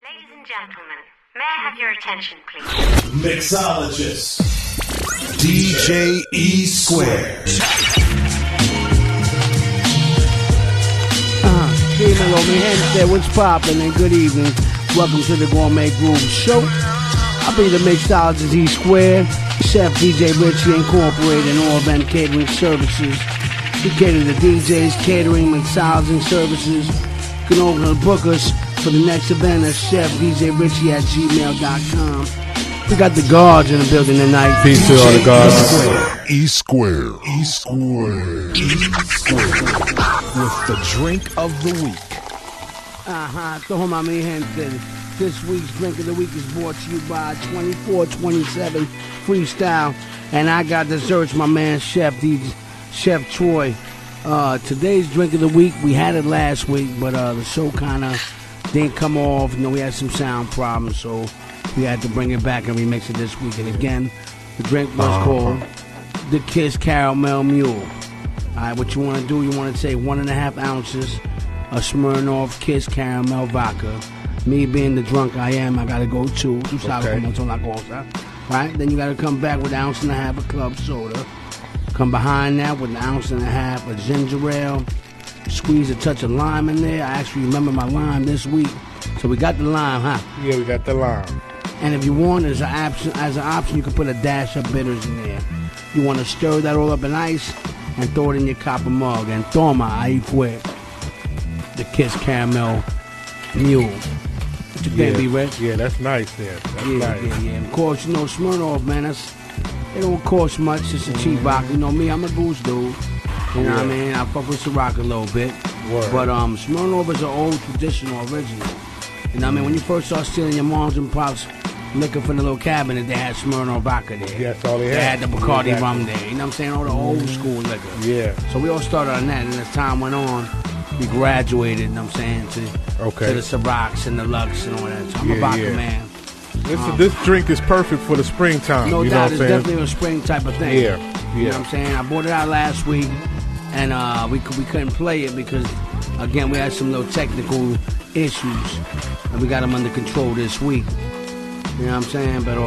Ladies and gentlemen, may I have your attention, please? Mixologist DjESquare. Dímelo, mi gente, what's poppin' and good evening. Welcome to the Gourmet Grooves show. I'll be the MixologistDjESquare, Chef DJ Richie Incorporated, and all event catering services. We cater to DJs, catering, mixologing services. You can also book us for the next event at chefdjrichie@gmail.com. We got the guards in the building tonight. Peace to all the guards. E-Square. With the drink of the week. Toma mi gente. This week's drink of the week is brought to you by 2427 Freestyle. And I got desserts, my man, Chef Troy. Today's drink of the week, we had it last week, but the show kind of didn't come off. You know, we had some sound problems, so we had to bring it back and remix it this week. And again, the drink was called the Kiss Caramel Mule. Alright, what you want to do, you want to take 1.5 ounces of Smirnoff Kiss Caramel Vodka. Me being the drunk I am, I got to go two. Tú sabes cómo son las cosas. Right? Then you got to come back with 1.5 ounces of club soda. Come behind that with 1.5 ounces of ginger ale. Squeeze a touch of lime in there. I actually remember my lime this week. So we got the lime, huh? Yeah, we got the lime. And if you want, as an option, you can put a dash of bitters in there. You want to stir that all up in ice and throw it in your copper mug. And toma, ahí fue the Kiss Caramel Mule. What you think, B-Rich? Yeah, that's nice there. That's nice. Yeah. Of course, you know, Smirnoff, man, it don't cost much. It's a cheap vodka. You know me, I'm a goose dude. You know what I mean? I fuck with Ciroc a little bit. Word. But Smirnoff is an old traditional original. You know what I mean? When you first start stealing your moms and pops liquor from the little cabinet, they had Smirnoff vodka there. Yeah, that's all they had. They had the Bacardi Exactly. rum there. You know what I'm saying? All the old school liquor. Yeah. So we all started on that, and as time went on, we graduated, you know what I'm saying, to the Cirocs and the Lux and all that. So I'm a vodka man. This drink is perfect for the springtime. No you doubt, know it's what I'm saying? definitely a spring type of thing. Yeah. You know what I'm saying? I bought it out last week, and we couldn't play it because, again, we had some little technical issues, and we got them under control this week. You know what I'm saying? But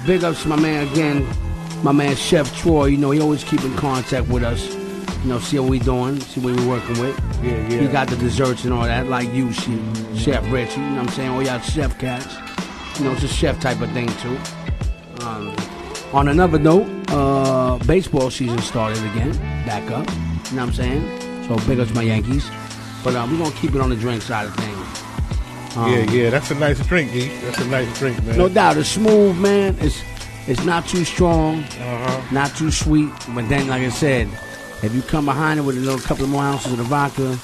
big ups to my man again, my man Chef Troy. You know, he always keep in contact with us. You know, see what we doing, see what we working with. Yeah. He got the desserts and all that, like you, Chef Richie. You know what I'm saying? All y'all chef cats. You know, it's a chef type of thing too. On another note, baseball season started again, back up. You know what I'm saying? So big ups to my Yankees. But we're gonna keep it on the drink side of things. Yeah, that's a nice drink, E. That's a nice drink, man. No doubt, it's smooth, man. It's not too strong, not too sweet. But then, like I said, if you come behind it with a couple more ounces of the vodka,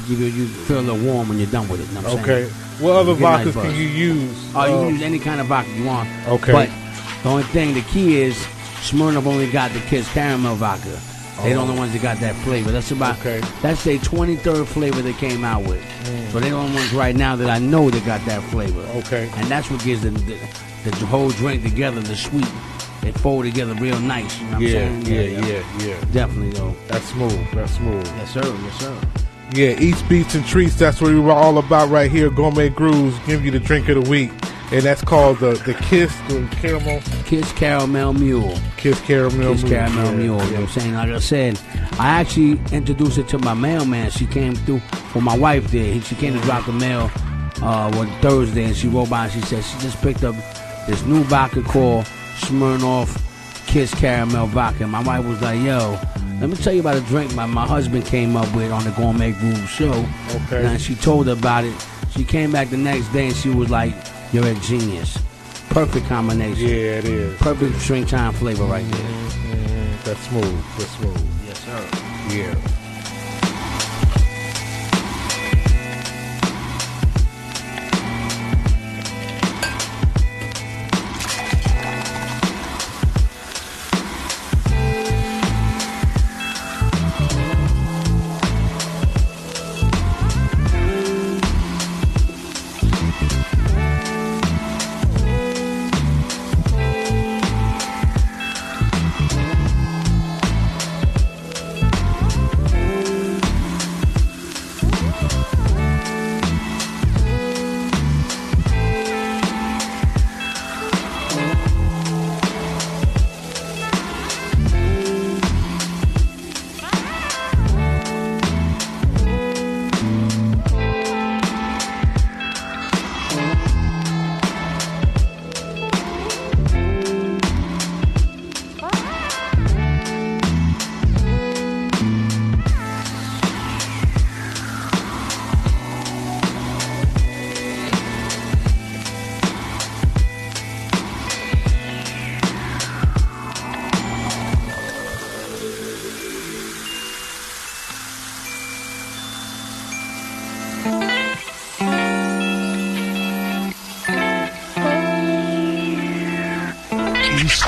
you feel a little warm when you're done with it. You know what I'm saying? What other vodkas nice can you use? Oh, you can use any kind of vodka you want. Okay. But the only thing, the key is, Smirnoff only got the Kiss Caramel Vodka. They're the only ones that got that flavor. That's that's their 23rd flavor they came out with. So they're the only ones right now that I know that got that flavor. Okay. And that's what gives the whole drink together, the sweet. It fold together real nice. You know what I'm saying? Yeah. Definitely, though. That's smooth. Yes, sir. Yeah, Eats, Beats, and Treats. That's what we were all about right here. Gourmet Grooves give you the drink of the week. And that's called the Kiss Caramel Mule. Kiss Caramel Mule. You know what I'm saying? Like I said, I actually introduced it to my mailman. She came through, well, my wife did. She came to drop the mail on Thursday, and she wrote by and she said she just picked up this new vodka called Smirnoff Kiss Caramel Vodka. And my wife was like, yo, let me tell you about a drink my husband came up with on the Gourmet Grooves show. Okay. And she told her about it. She came back the next day, and she was like, you're a genius. Perfect combination. Yeah, it is. Perfect drink time flavor right there. That's smooth. Yes, sir. Yeah.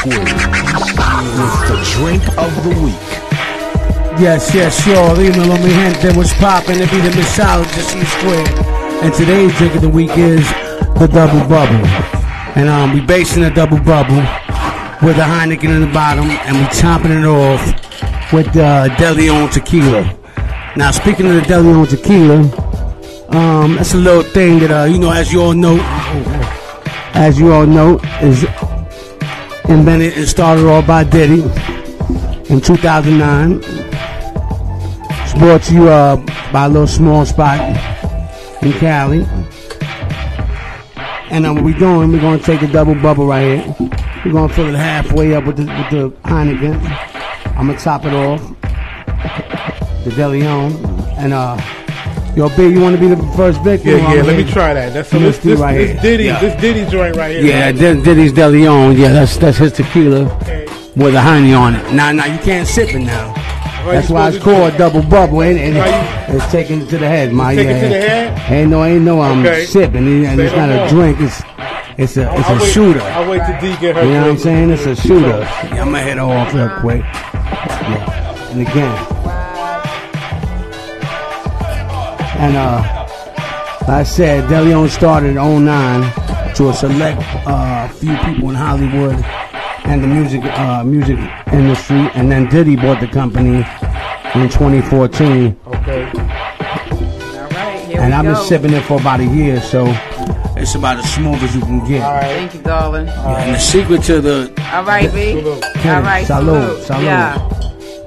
Square with the drink of the week. Yes, sure. Dímelo, mi gente. What's poppin'? It be the MixologistDjESquare. And today's drink of the week is the Double Bubble. And we basing the Double Bubble with a Heineken in the bottom, and we topping it off with De Leon tequila. Now, speaking of the De Leon tequila, that's a little thing that, as you all know, is invented and started off by Diddy in 2009. It's brought to you by a little small spot in Cali. And what we're doing, we're going to take the Double Bubble right here. We're going to fill it halfway up with the Heineken. I'm going to top it off. The De Leon. And, yo, B, you want to be the first victim? Yeah, let me try that. That's this Diddy joint right here. Yeah, Diddy's De Leon. Yeah, that's his tequila with a Heine on it. Nah, you can't sip it now. That's why it's called Double Bubble, and it's taken to the head, my Take it to the head? Ain't no I'm sipping, and it's not a drink. It's a shooter. I'll wait till D get her. You know what I'm saying? It's a shooter. Yeah, I'm gonna hit her off real quick. Yeah, and again. And like I said, De Leon started in 2009 to a select few people in Hollywood and the music industry, and then Diddy bought the company in 2014. Okay. All right, here and we I've go. been sipping it for about a year, so it's about as smooth as you can get. All right. Thank you, darling. And the secret to the All right, B. Salute. All right, salute. Yeah.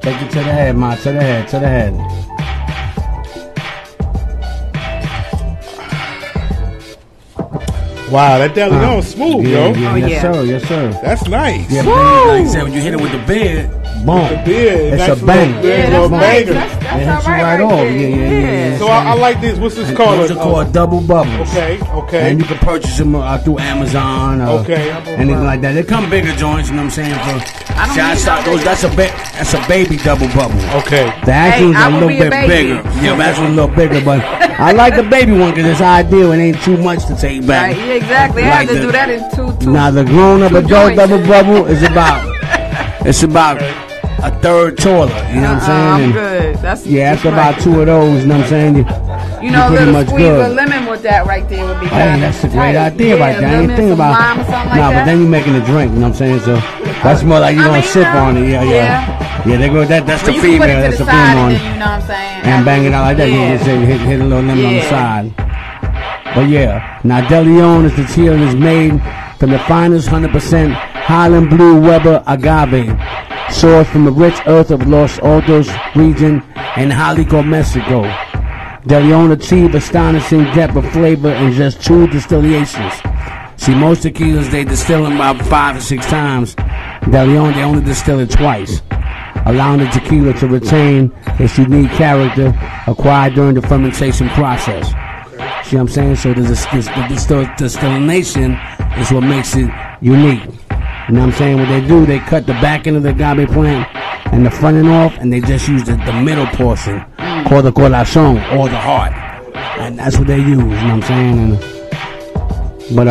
Take it to the head, ma. To the head. Wow, that De Leon's smooth, yo. Oh, yes, yeah. sir. That's nice. Yeah, but then, like I said, when you hit it with the beard, boom. The beard, It's nice a banger. little- Yeah, little that's nice. banger. That's It all hits you right, right right off. there. Yeah. So I like this. What's this called? Those are called double bubbles. Okay. And you can purchase them through Amazon or anything like that. They come bigger joints, you know what I'm saying? That's a baby double bubble. Okay. The actual one's I a will little be a bit baby. bigger. Yeah, the actual one's a little bigger, but I like the baby one because it's ideal. It ain't too much to take back. Right, yeah, exactly. I Like have to the- do that in two. Now the grown-up two adult joints. double bubble is about a third taller. You know what I'm saying? I'm And good. That's about two of those. You know what I'm saying? You know, a pretty little much squeeze good. of lemon with that right there would be Hey, kind of that's a great idea right there. I ain't think about lime or something like but that. then you're making a drink, you know what I'm saying? So that's more like you're gonna sip on it. Yeah. Yeah, they go. That's the Well, you can put it female. to That's the the side female. and then, you know what I'm saying? And bang it out like that. You Yeah. can just hit a little lemon on the Yeah. side. But yeah, now De Leon is the tequila is made from the finest 100% Highland Blue Weber agave, sourced from the rich earth of Los Altos region in Jalisco, Mexico. De Leon achieved astonishing depth of flavor in just 2 distillations. See, most tequilas, they distill them about 5 or 6 times. De Leon, they only distill it twice, allowing the tequila to retain its unique character acquired during the fermentation process. See what I'm saying? So the distillation is what makes it unique. You know what I'm saying? What they do, they cut the back end of the agave plant and the front end off, and they just use the middle portion, called the corazón, or the heart. And that's what they use, you know what I'm saying? But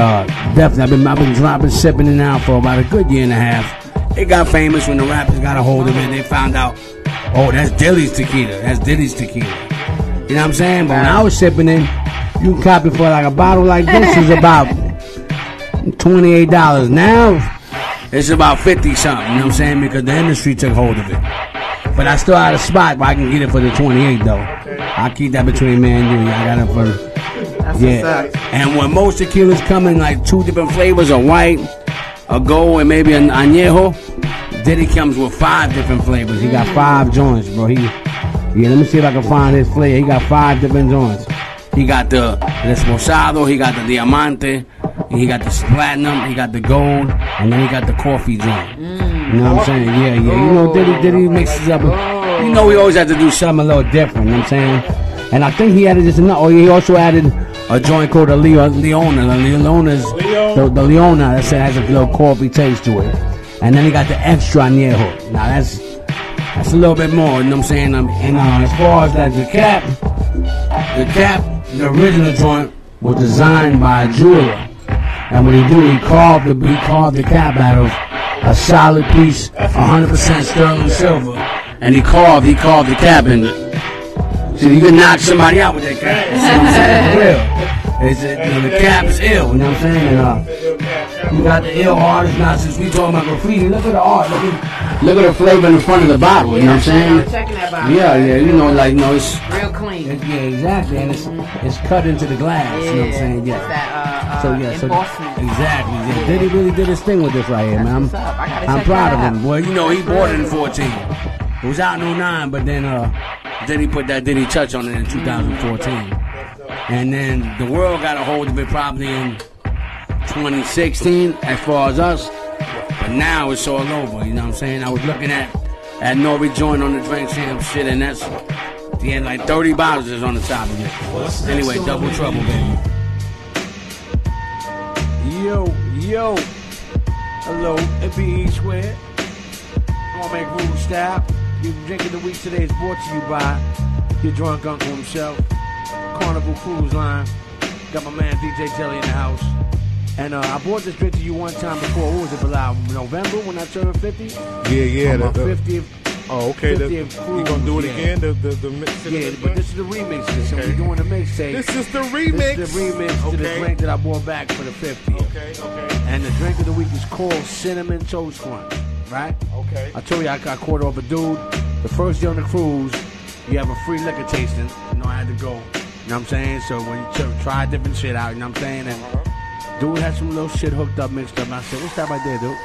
definitely, I've been sipping it now for about a good year and a half. It got famous when the rappers got a hold of it. They found out, oh, that's Diddy's tequila. You know what I'm saying? But when I was sipping it, you can copy for like a bottle like this is about $28. Now, it's about 50 something, you know what I'm saying? Because the industry took hold of it. But I still had a spot where I can get it for the 28 though. I keep that between me and you. I got it for That's what's up. And when most tequilas come in like 2 different flavors, a white, a gold, and maybe an añejo, Diddy comes with 5 different flavors. He got 5 joints, bro. Let me see if I can find his flavor. He got 5 different joints. He got the Esposado, he got the Diamante, he got the Platinum, he got the Gold, and then he got the coffee joint. You know what I'm saying? Yeah. You know, Diddy mixes up. You know, we always have to do something a little different, you know what I'm saying? And I think he added this another, he also added a joint called the Leona. The Leona that has a little coffee taste to it. And then he got the extra añejo. Now that's a little bit more, you know what I'm saying? And as far as like the cap, the original joint was designed by a jeweler. And what he do, he carved the cap out of a solid piece, 100% sterling silver, and he carved the cap in it. So you can knock somebody out with that cap. You know what I'm saying? Real. The cap is ill, you know what I'm saying? And, you got the ill artist now. Since we talking about graffiti, look at the art. Look at the flavor in the front of the bottle. You know what I'm saying? I'm checking that bottle. Yeah. You know, like it's real clean. yeah, exactly, and it's cut into the glass. You know what I'm saying? Yeah. That, embossment. Exactly. Yeah. Diddy really did his thing with this right here, man. I'm proud of him, boy. You know, he bought it in 14. It was out in 09, but then he put that Diddy touch on it in 2014, and then the world got a hold of it probably in 2016 as far as us, but now it's all over, you know what I'm saying? I was looking at Nori joint on the Drink Champ shit, and that's, he had like 30 bottles is on the top of it. Anyway, double trouble, baby. Yo, hello, DjESquare, Gourmet Grooves style. Your drink of the week today is brought to you by your drunk uncle himself, Carnival Cruise Line. Got my man DJ Jelly in the house. And I bought this drink to you one time before. What was it, Bilal? November when I turned 50? Yeah. My 50th. Oh, okay. 50th cruise. You gonna do it again? The Yeah, but this is the remix. So we're doing the mixtape. This is the remix. This is the remix to the drink that I brought back for the 50th. Okay. And the drink of the week is called Cinnamon Toast Crunch. Right? Okay. I told you I caught off a dude. The first day on the cruise, you have a free liquor tasting. You know, I had to go. You know what I'm saying? So when you try different shit out, you know what I'm saying? And dude had some little shit hooked up, mixed up. And I said, what's that right there, dude?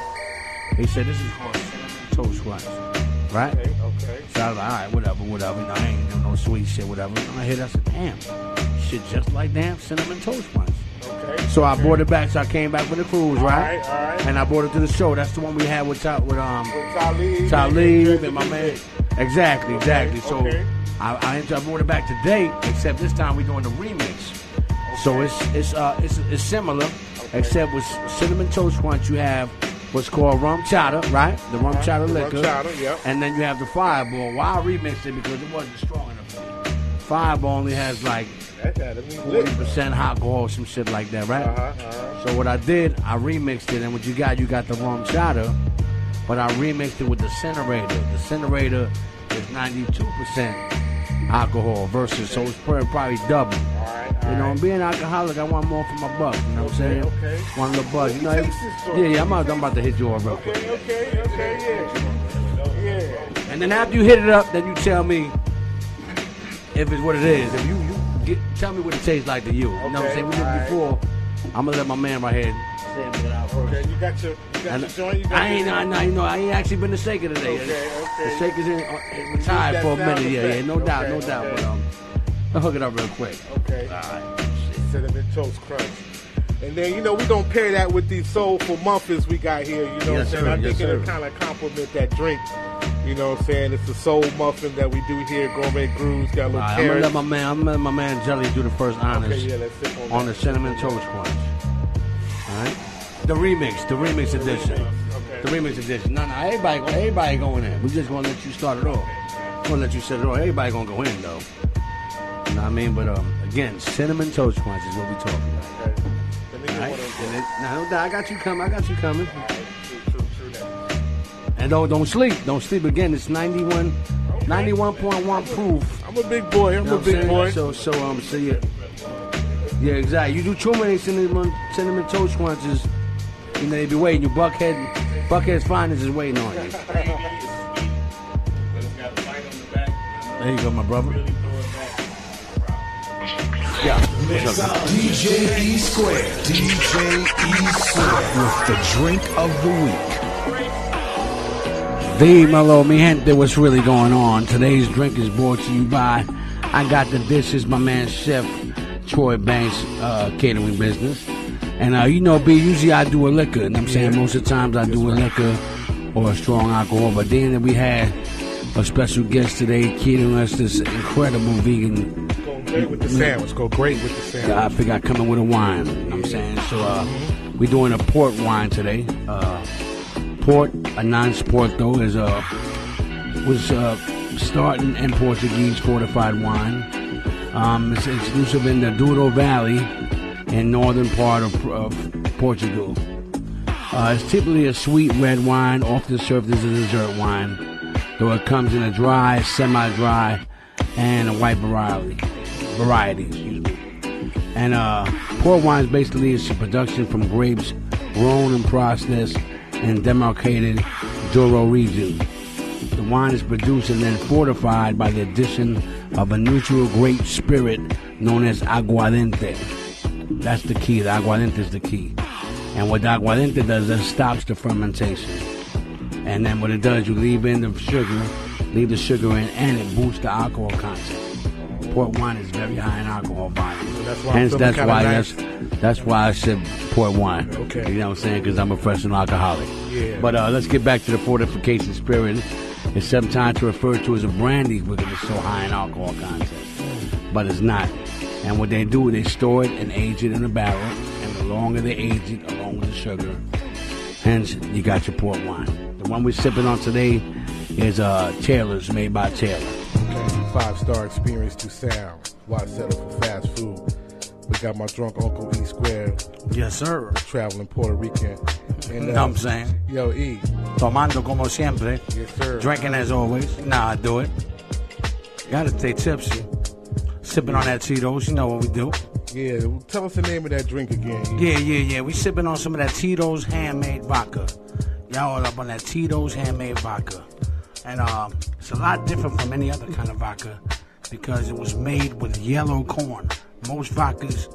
He said, this is called Cinnamon Toast Crunch. Right? Okay. So I was like, all right, whatever. You know, I ain't no sweet shit, whatever. And I hit it, I said, damn, shit just like damn Cinnamon Toast Crunch. Okay. So I brought it back. So I came back for the cruise, right? All right. And I brought it to the show. That's the one we had with Talib and my man. Exactly. So I brought it back today, except this time we're doing the remix. So it's similar, except with Cinnamon Toast Crunch you have what's called rum chata, right? The rum chata liquor. Yep. And then you have the Fireball. Why I remixed it? Because it wasn't strong enough for me. Fireball only has like 40% alcohol, some shit like that, right? So what I did, I remixed it, and what you got the rum chata, but I remixed it with the Cinerator. The Cinerator is 92% alcohol versus, so it's probably double. You know, being an alcoholic, I want more for my buck. You know what I'm saying? Okay. One little buzz. You know, I'm about to hit you all real quick. Yeah. And then after you hit it up, then you tell me if it's what it is. If you tell me what it tastes like to you. You know what I'm saying? We did it before. I'm gonna let my man right here say it out first. Okay, you got your joint. I ain't actually been to Shaker today. Okay. The Shaker's retired for a minute. Yeah, no doubt. But I'll hook it up real quick. Okay. All right. Cinnamon Toast Crunch. And then, you know, we don't pair that with these soulful muffins we got here, you know what I'm saying? I think it'll kind of complement that drink. You know what I'm saying? It's a soul muffin that we do here, Gourmet Grooves, got a little carrots. I'm gonna let my man Jelly do the first honors let's sip on the Cinnamon Toast Crunch. Alright? The remix edition. Okay. The remix edition. No, everybody going in. We're just gonna let you start it off. We're gonna let you set it off. Everybody gonna go in though. You know what I mean? But again, Cinnamon Toast Crunch is what we're talking about. Okay. Right? I got you coming. True that. And don't sleep. Don't sleep again. It's 91.1 proof. I'm a big boy. I'm a big boy. So yeah, exactly. You do too many cinnamon toast crunches, you know, they be waiting. You Buckhead's finest is waiting on you. There you go, my brother. Yeah. DjESquare with the drink of the week. Dímelo, mi gente, what's really going on? Today's drink is brought to you by I Got the Dishes, my man Chef Troy Banks, catering business. And you know, B, usually I do a liquor, and I'm saying most of the times I do a liquor or a strong alcohol, but then we had a special guest today catering us this incredible vegan. Great with the sandwich. Go great with the sandwich. I figure I come in with a wine. You know what I'm saying? So we're doing a port wine today. Port, a non-sport though, was starting in Portuguese fortified wine. It's exclusive in the Douro Valley in northern part of Portugal. It's typically a sweet red wine, often served as a dessert wine, though it comes in a dry, semi-dry, and a white variety. Excuse me. And port wine basically is a production from grapes grown and processed in demarcated Douro region. The wine is produced and then fortified by the addition of a neutral grape spirit known as aguardiente. That's the key. The aguardiente is the key. And what the aguardiente does is it stops the fermentation. And then what it does, you leave the sugar in, and it boosts the alcohol content. Port wine is very high in alcohol volume. So that's why I said port wine. Okay. You know what I'm saying? Because I'm a professional alcoholic. Yeah. But let's get back to the fortification spirit. It's sometimes referred to as a brandy because it's so high in alcohol content. But it's not. And what they do, they store it and age it in a barrel. And the longer they age it, along with the sugar, hence you got your port wine. The one we're sipping on today is Taylor's, made by Taylor. Okay, 5-star experience to sound. Why settle for fast food? We got my drunk Uncle E Square. Yes, sir. Traveling Puerto Rican. And, You know what I'm saying? Yo, E. Tomando como siempre. Yes, sir. Drinking as always. Nah, I do it. Gotta stay tipsy. Sipping on that Tito's. You know what we do. Yeah, tell us the name of that drink again. Yeah. We sipping on some of that Tito's handmade vodka. Y'all all up on that Tito's handmade vodka. And it's a lot different from any other kind of vodka because it was made with yellow corn. Most vodkas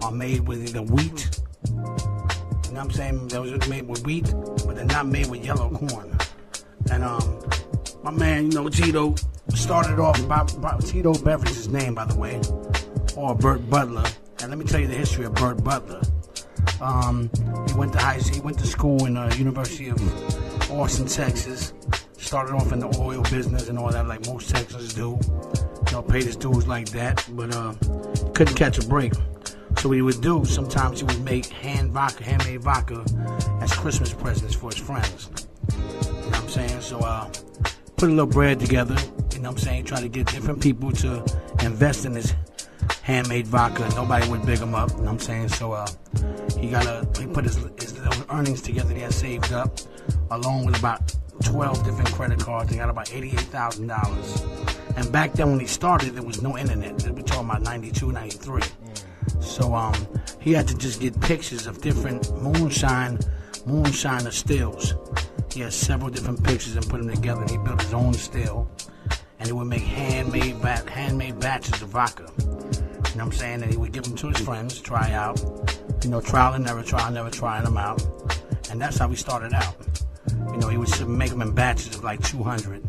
are made with either wheat. You know what I'm saying? Those are made with wheat, but they're not made with yellow corn. And my man, Tito started off by Tito Beverage's name, by the way, or Burt Butler. And let me tell you the history of Burt Butler. He went to school in the University of Austin, Texas. Started off in the oil business and all that, like most Texans do. Paid his dues like that, but couldn't catch a break. So what he would do, sometimes he would make handmade vodka as Christmas presents for his friends. You know what I'm saying? So put a little bread together, you know what I'm saying? Try to get different people to invest in this handmade vodka. Nobody would big him up, you know what I'm saying? So he put his little earnings together that he had saved up, along with about 12 different credit cards. They got about $88,000. And back then when he started, there was no internet. We're talking about 92, 93. So he had to just get pictures of different moonshiner stills. He had several different pictures and put them together. And he built his own still. And he would make handmade batches of vodka. You know what I'm saying? And he would give them to his friends, try out. Trial and never, trying them out. And that's how we started out. He would make them in batches of like 200.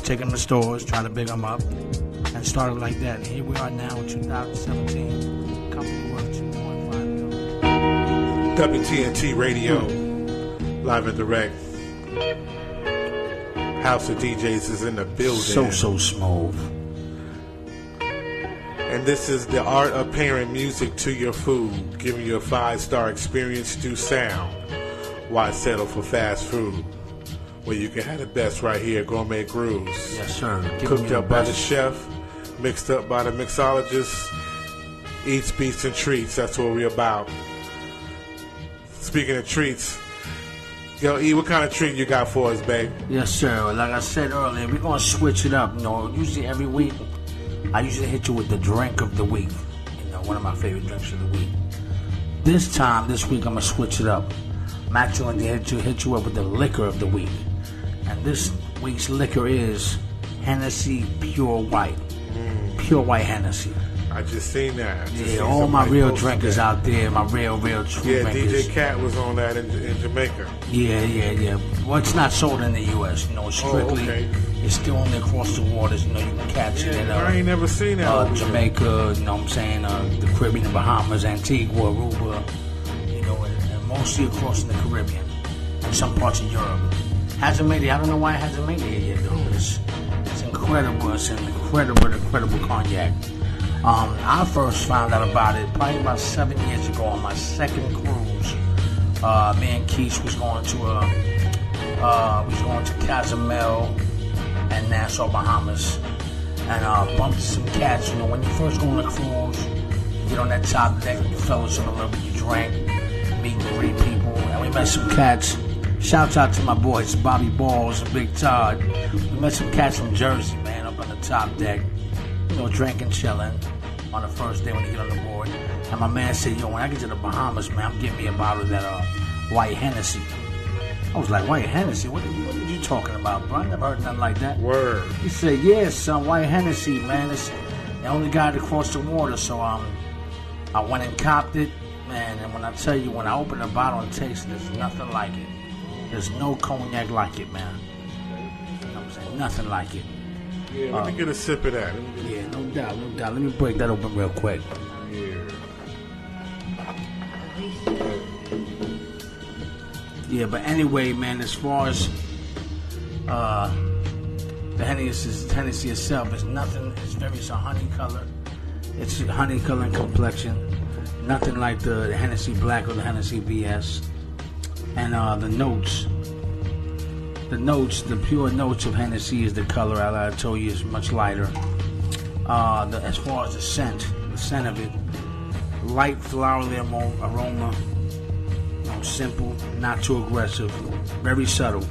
Take them to stores, try to big them up, and started like that. And here we are now in 2017. Company worth $2.5 million. WTNT Radio, live and direct. House of DJs is in the building. So smooth. And this is the art of pairing music to your food, giving you a 5-star experience through sound. Why settle for fast food? Well, you can have the best right here, Gourmet Grooves. Yes, sir. Cooked up by the chef, mixed up by the mixologist. Eats, beats, and treats. That's what we're about. Speaking of treats, yo, E, what kind of treat you got for us, babe? Yes, sir. Like I said earlier, we're going to switch it up. Usually every week, I usually hit you with the drink of the week. One of my favorite drinks of the week. This week, I'm going to switch it up. I'm actually going to hit you up with the liquor of the week. And this week's liquor is Hennessy Pure White. Pure White Hennessy. I just seen that. All my real drinkers out there, my real true drinkers. DJ Cat was on that in Jamaica. Yeah. Well, it's not sold in the U.S. Strictly. It's still only across the waters. You can catch it in I ain't never seen that. Jamaica, you know what I'm saying? The Caribbean, the Bahamas, Antigua, Aruba, and mostly across the Caribbean and some parts of Europe. Hasn't made it. I don't know why it hasn't made it yet, though. It's incredible. It's an incredible cognac. I first found out about it probably about 7 years ago on my second cruise. Me and Keith was going to Cozumel and Nassau, Bahamas, and bumped some cats. When you first go on a cruise, you get on that top deck, you fellowship a little bit, you drink, meet and greet people. And And we met some cats. Shouts out to my boys, Bobby Balls and Big Todd. We met some cats from Jersey, man, up on the top deck. You know, drinking, chilling on the first day when you get on the board. And my man said, yo, when I get to the Bahamas, man, I'm getting me a bottle of that white Hennessy. I was like, white Hennessy? What are you talking about, bro? I never heard nothing like that. Word. He said, yeah, son, white Hennessy, man. It's the only guy to cross the water. So I went and copped it, man. And when I tell you, when I opened the bottle and tasted it, there's nothing like it. There's no cognac like it, man. You know what I'm saying? Nothing like it. Yeah, let me get a sip of that. Yeah, no doubt. Let me break that open real quick. Yeah, but anyway, man, as far as the Hennessy itself, it's nothing. It's a honey color. It's a honey color and complexion. Nothing like the Hennessy Black or the Hennessy VS. And the pure notes of Hennessy is the color. I told you is much lighter. As far as the scent of it, light flowery aroma. Simple, not too aggressive, very subtle,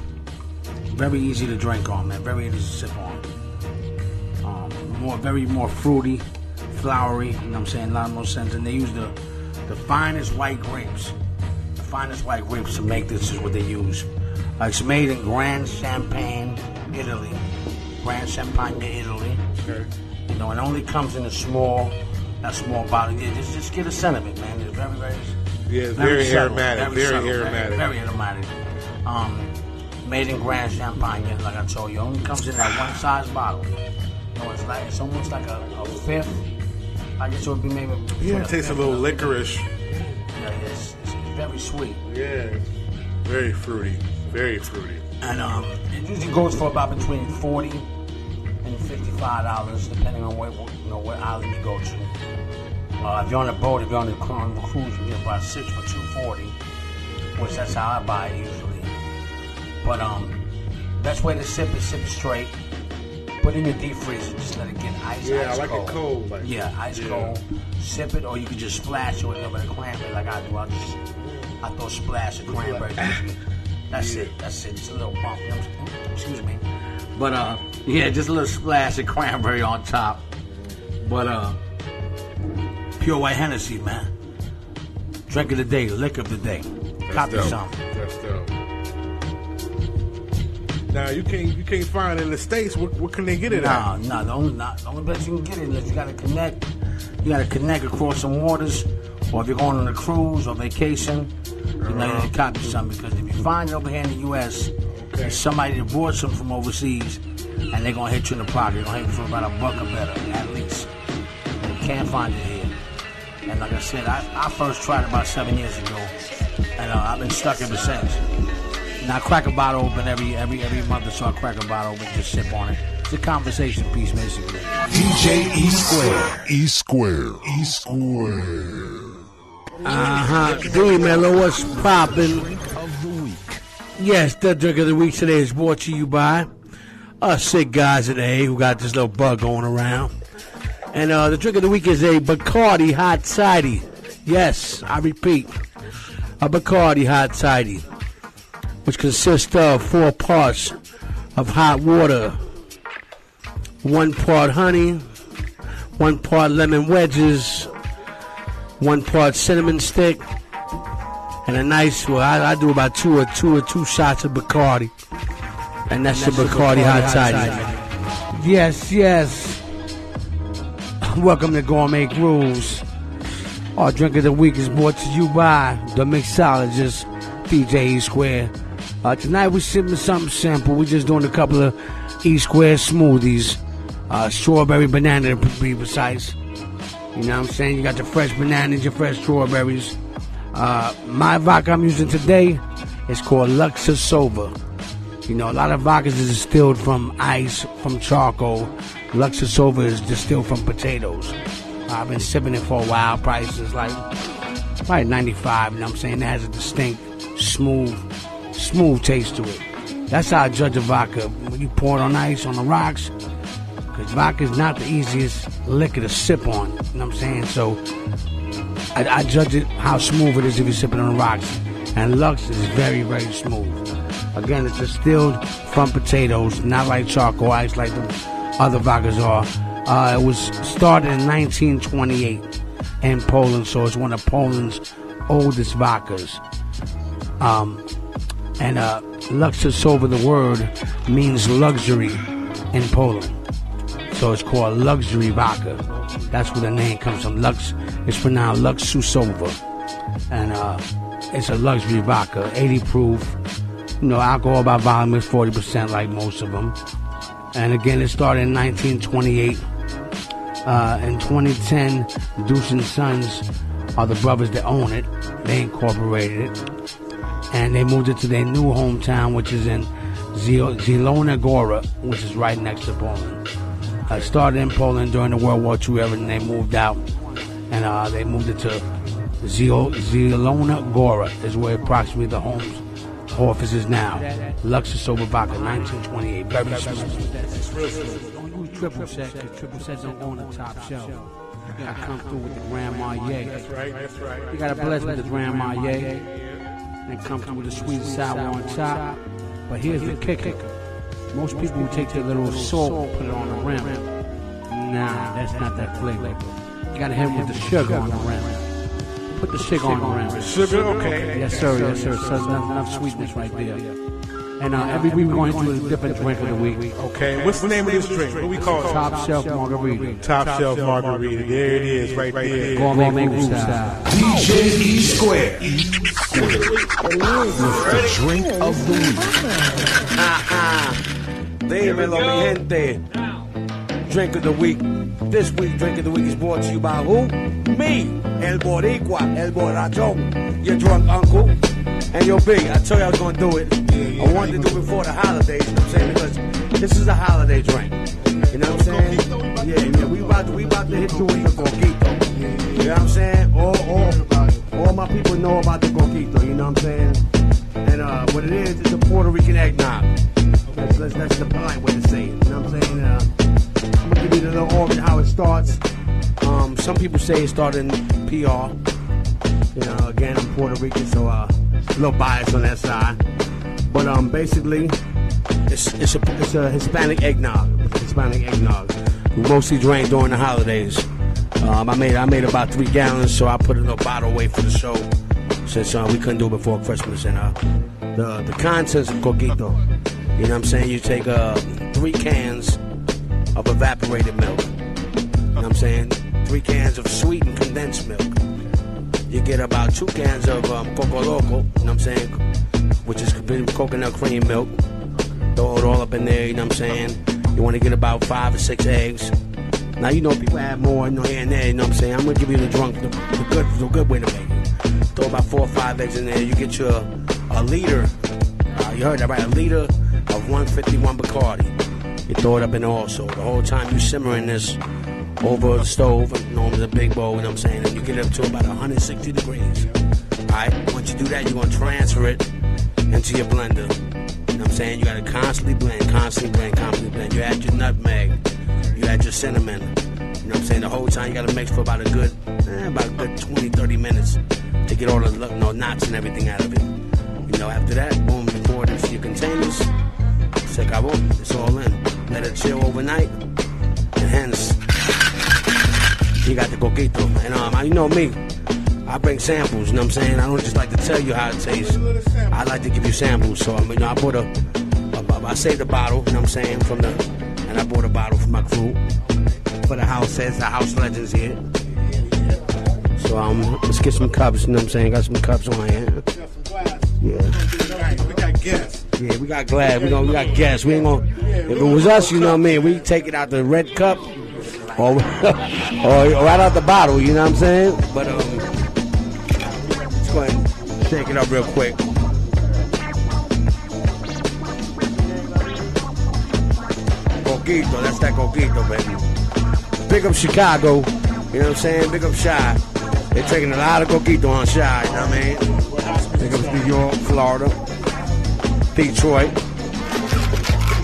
very easy to drink on, man. Very easy to sip on. Very more fruity, flowery. You know what I'm saying? A lot more scent. And they use the finest white grapes. The finest white grapes to make this is what they use. It's made in Grand Champagne, Italy. Grand Champagne, Italy. Okay. You know, it only comes in a small bottle. Yeah, just get a scent of it, man. It's very, very. Yeah, it's very aromatic. Very aromatic. Very aromatic. Made in Grand Champagne, like I told you. Only comes in that one size bottle. You know, it's almost like a fifth. I guess it would be maybe. Yeah, it tastes a little licorice. Yeah, it's very sweet. Yeah, very fruity. Very fruity. And it usually goes for about between $40 and $55, depending on what island you go to. If you're on a boat, if you're on the cruise, you get about 6 for $2.40, which that's how I buy it usually. But best way to sip it straight. Put it in your deep freezer, just let it get ice cold. Yeah, I like it cold. Ice cold. Sip it, or you can just splash it with a little bit of cranberry, like I do. I throw a splash of cranberry. That's it. Just a little bump. Excuse me. But just a little splash of cranberry on top. But pure white Hennessy, man. Drink of the day, liquor of the day. Copy something. That's dope. Now you can't find it in the States. What can they get it at? No. The only place you can get it is you gotta connect. You gotta connect across some waters, or if you're going on a cruise or vacation, you need to copy something, because if you find it over here in the U.S., there's somebody that bought some from overseas, and they're gonna hit you in the pocket. They're gonna hit you for about $1 or better, at least. And you can't find it here. And like I said, I first tried it about 7 years ago, and I've been stuck ever since. Now I crack a bottle open every month or so. I crack a bottle open, just sip on it. It's a conversation piece, basically. DjESquare. D Mello, what's poppin'? Yes, the drink of the week today is brought to you by us sick guys today who got this little bug going around. And the drink of the week is a Bacardi Hot Sidey. Yes, I repeat, a Bacardi Hot Sidey, which consists of 4 parts of hot water, 1 part honey, 1 part lemon wedges, 1 part cinnamon stick, and a nice, I do about two shots of Bacardi. And that's the Bacardi Hot Sidey. Yes. Welcome to Gourmet Grooves. Our drink of the week is brought to you by the MixologistDjESquare. Tonight we're sipping something simple. We're just doing a couple of E-Square smoothies. Strawberry banana to be precise. You know what I'm saying? You got your fresh bananas, your fresh strawberries. My vodka I'm using today is called Luxusova. You know, a lot of vodkas is distilled from ice, from charcoal. Luxusova is distilled from potatoes. I've been sipping it for a while. Price is probably 95. You know what I'm saying? It has a distinct, smooth taste to it. That's how I judge a vodka. When you pour it on ice, on the rocks, because vodka is not the easiest liquor to sip on. You know what I'm saying? So I judge it how smooth it is if you sip it on the rocks. And Lux is very, very smooth. Again, it's distilled from potatoes, not like charcoal ice like the other vodkas are. It was started in 1928 in Poland, so it's one of Poland's oldest vodkas. And Lux Sober, the word, means luxury in Poland. So it's called luxury vodka. That's where the name comes from. Lux, it's pronounced Lux Sober. And it's a luxury vodka, 80 proof. You know, alcohol by volume is 40% like most of them. And again, it started in 1928. In 2010, Deuce and Sons are the brothers that own it. They incorporated it. And they moved it to their new hometown, which is in Zielona Góra, which is right next to Poland. Started in Poland during the World War II era, and they moved out. And they moved it to Zielona Góra, is where approximately the home's office is now. Lux Sober Vodka, 1928. Very smooth. Don't use triple set, because triple sets don't go on the top shelf. You gotta come through with the Grand Marnier. That's right. You gotta bless with the Grand Marnier. And come through with the sweet and sour on top. But here's the kicker. Most people will take their little salt, put it on the rim. Nah, that's not that flavor. You gotta hit it with the sugar on the rim. Put the sugar on the rim. Sugar, okay. Yes, sir. So enough sweetness right there. And every week we're going to do a different drink of the week. Okay, what's the name of this drink? What we call it? Top Shelf Margarita. Top Shelf Margarita. There it is, right there. Gourmet Grooves style. DjESquare. With the drink of the week. Dímelo, mi gente. Drink of the week. This week's drink of the week is brought to you by who? Me, El Boricua, El Borrachón, your drunk uncle. And yo, Big, I told you I was going to do it. I wanted to do it before the holidays, you know what I'm saying? Because this is a holiday drink. You know what I'm saying? Yeah, we about to hit you with the coquito. You know what I'm saying? All my people know about the coquito, you know what I'm saying? And what it is, it's a Puerto Rican eggnog. That's the polite way to say it, you know what I'm saying? I'm going to give you the little organ how it starts. Some people say it started in PR. You know, again, I'm Puerto Rican, so a little bias on that side. But basically, it's a Hispanic eggnog. It's a Hispanic eggnog. We mostly drink during the holidays. I made about 3 gallons, so I put a little bottle away for the show since we couldn't do it before Christmas. And the contents of coquito, you know what I'm saying? You take 3 cans of evaporated milk. You know what I'm saying? 3 cans of sweetened condensed milk. You get about 2 cans of Coco Loco, you know what I'm saying? Which is coconut cream milk. Throw it all up in there, you know what I'm saying? You want to get about 5 or 6 eggs. Now, you know, people add more, you know, here and there, you know what I'm saying? I'm going to give you the good way to make it. Throw about 4 or 5 eggs in there. You get your a liter. You heard that right? A liter of 151 Bacardi. You throw it up in there also. The whole time you simmering this over the stove, normally a big bowl, you know what I'm saying? And you get it up to about 160 degrees. Alright, once you do that, you're going to transfer it into your blender. You know what I'm saying? You got to constantly blend. You add your nutmeg. You add your cinnamon. You know what I'm saying? The whole time you got to mix for about a good 20-30 minutes to get all the knots and everything out of it. You know, after that, boom, you pour it into your containers. Se acabó. It's all in. Let it chill overnight. And hence, you got the coquito. And you know me, I bring samples, you know what I'm saying? I don't just like to tell you how it tastes. I like to give you samples. So, I bought I saved a bottle, you know what I'm saying, and I bought a bottle for my crew. For the house, says the house legends here. So, let's get some cups, you know what I'm saying? Got some cups on here. Yeah. We got guests. Yeah, we got glass. We got guests. We ain't gonna. If it was us, you know what I mean, we take it out the red cup or right out the bottle. You know what I'm saying? But let's go ahead and shake it up real quick. Coquito, that's that coquito, baby. Big up Chicago. You know what I'm saying? Big up Chi. They're taking a lot of coquito on Chi. You know what I mean? Big up New York, Florida. Detroit.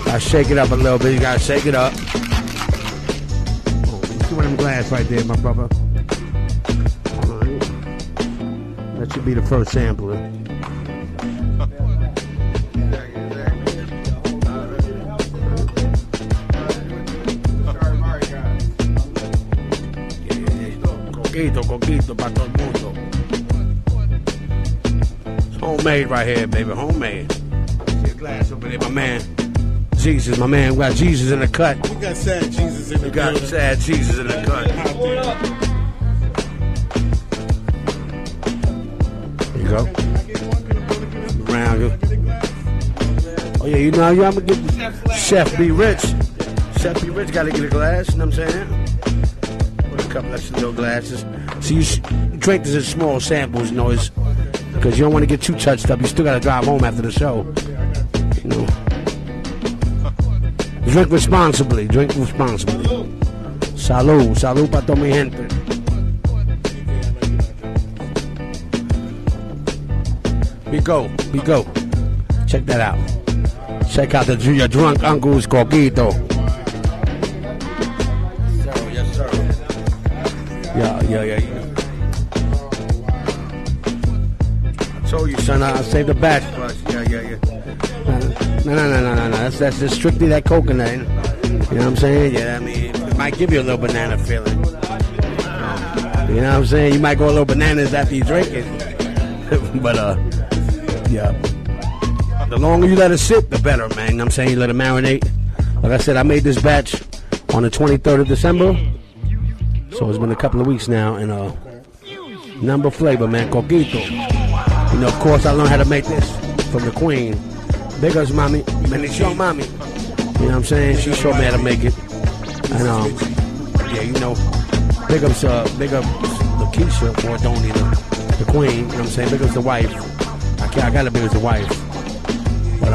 I shake it up a little bit. You gotta shake it up. Oh, you see one of them glass right there, my brother. All right. That should be the first sampler. coquito para todo el mundo. It's homemade right here, baby, homemade. See a glass over there, my man. Jesus, my man. We got Jesus in the cut. We got sad Jesus in the cut. We got sad Jesus in the cut. There you go. Around you. Oh, yeah, you know, I'm going to get Chef B. Rich. Chef B. Rich got to get a glass, you know what I'm saying? Put a couple extra little glasses. So you drink this in small samples, you know, because you don't want to get too touched up. You still got to drive home after the show. You know. Drink responsibly. Drink responsibly. Salud. Salud para toda mi gente. We go. Check that out. Check out your drunk uncle's coquito. Yes, sir. Yeah. I told you, son, I saved the batch for us. Yeah. No. That's just strictly that coconut. You know what I'm saying? Yeah, I mean, it might give you a little banana feeling. You know what I'm saying? You might go a little bananas after you drink it. But, yeah. The longer you let it sit, the better, man. You know what I'm saying? You let it marinate. Like I said, I made this batch on the 23rd of December. So it's been a couple of weeks now. And, number flavor, man. Coquito. You know, of course, I learned how to make this from the queen. Big ups, mommy. Bendición, mommy. You know what I'm saying? She showed me how to make it. And, yeah, you know, big ups Lakeisha Bourdony, the queen. You know what I'm saying? Big ups the wife. I got to big ups the wife. But,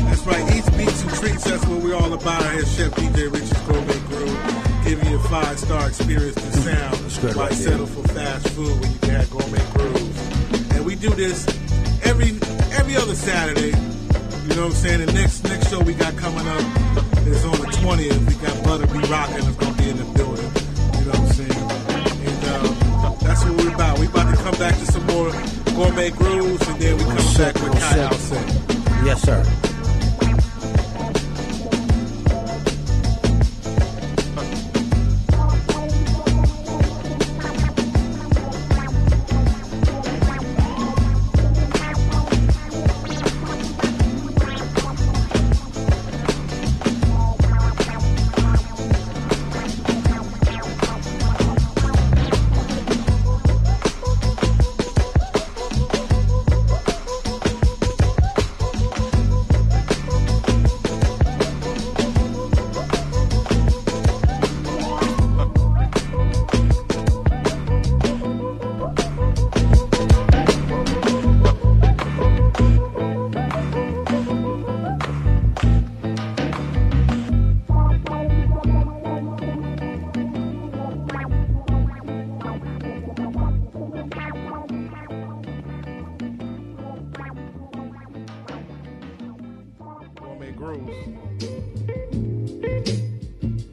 that's right. Eats, beats, and treats. That's what we're all about here. Chef DJ Rich's Gourmet Grooves. Giving you a 5-star experience to sound. Why settle for fast food when you can have Gourmet Grooves? And we do this every other Saturday. You know what I'm saying? The next show we got coming up is on the 20th. We got Butter Be Rockin' that's going to be in the building. You know what I'm saying? And that's what we're about. We're about to come back to some more Gourmet Grooves, and then we come back with Kai Outset. Yes, sir.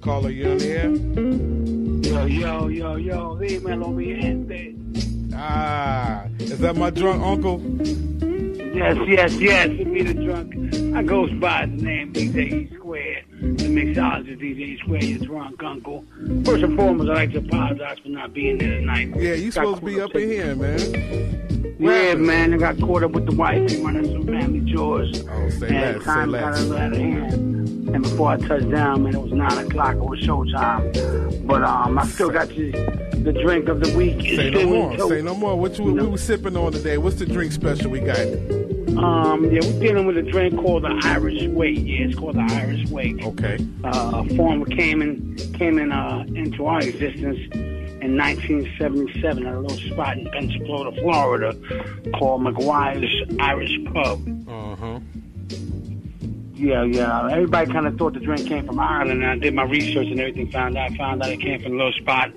Caller, you in here? Yo, dímelo, mi gente. Is that my drunk uncle? Yes, it be the drunk. I goes by the name DjESquare, the MixologistDjESquare, your drunk uncle. First and foremost, I'd like to apologize for not being there tonight. Yeah, you supposed to be up in here, man. Yeah, man, I got caught up with the wife and running some family chores. Oh, say less. Time got a little out of hand. And before I touched down, man, it was 9 o'clock. It was showtime. But I still got the drink of the week. Say no more. What we were sipping on today? What's the drink special we got? Yeah, we're dealing with a drink called the Irish Way. Yeah, it's called the Irish Way. Okay. Form came into our existence in 1977 at a little spot in Pensacola, Florida, called McGuire's Irish Pub. Yeah. Everybody kind of thought the drink came from Ireland, and I did my research and everything. Found out it came from a little spot.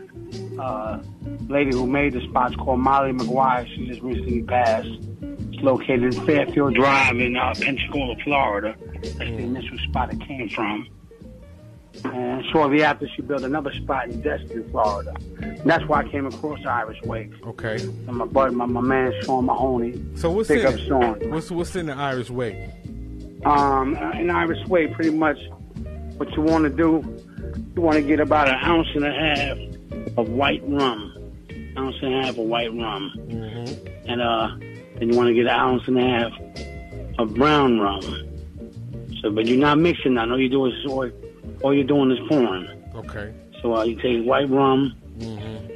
Lady who made the spot's called Molly McGuire. She just recently passed. It's located in Fairfield Drive in Pensacola, Florida. That's the initial spot it came from. And shortly after, she built another spot in Destin, Florida. And that's why I came across the Irish Way. Okay. And my buddy, my man Sean Mahoney. So what's Big in up it? Sean. What's in the Irish Way? In Irish Way, pretty much what you want to do, you want to get about 1.5 ounces of white rum. and a half of white rum. And then you want to get an ounce and a half of brown rum. So, but you're not mixing that. All you're doing is pouring. Okay. So you take white rum,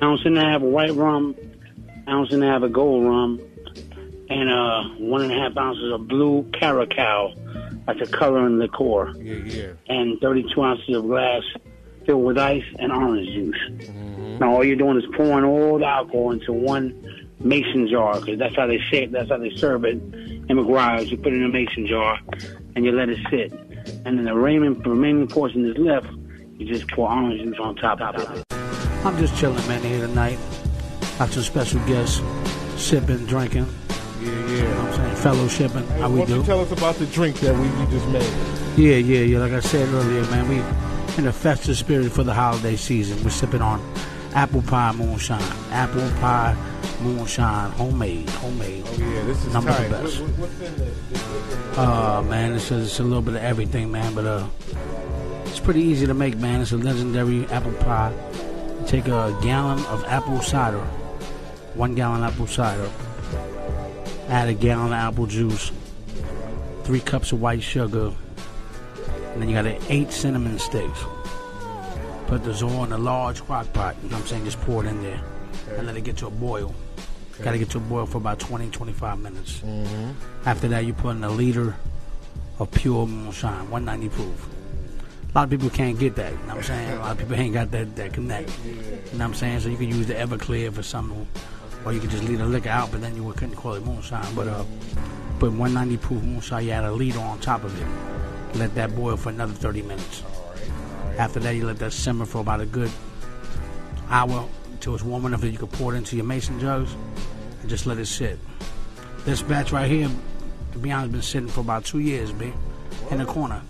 ounce and a half of white rum, ounce and a half of gold rum, and 1.5 ounces of blue caracal. That's a coloring liqueur. And 32 ounces of glass filled with ice and orange juice. Now all you're doing is pouring all the alcohol into one mason jar, because that's how they serve it in McGuire's. You put it in a mason jar and you let it sit. And then the remaining portion is left, you just pour orange juice on top of it. I'm just chilling, man, here tonight. Got some special guests, sipping, drinking. You know what I'm saying? Fellowshipping. Hey, how we do. Why don't you tell us about the drink that we just made? Yeah. Like I said earlier, man, we in the festive spirit for the holiday season. We're sipping on apple pie moonshine. Apple pie moonshine, homemade. Oh yeah, this is number tight. the best. What's in this? Man, it's a little bit of everything, man, but it's pretty easy to make, man. It's a legendary apple pie. You take a gallon of apple cider, 1 gallon apple cider, add a gallon of apple juice, 3 cups of white sugar, and then you got 8 cinnamon sticks. Put this all in a large crock pot, you know what I'm saying? Just pour it in there and let it get to a boil. Got to get to a boil for about 20-25 minutes. After that, you put in a liter of pure moonshine, 190 proof. A lot of people can't get that, you know what I'm saying? A lot of people ain't got that connect, you know what I'm saying? So you can use the Everclear for something, or you could just leave the liquor out, but then you couldn't call it moonshine. But put 190 proof moonshine, you add a liter on top of it. Let that boil for another 30 minutes. After that, you let that simmer for about a good hour until it's warm enough that you can pour it into your mason jugs and just let it sit. This batch right here, to be honest, been sitting for about 2 years, B. In the corner.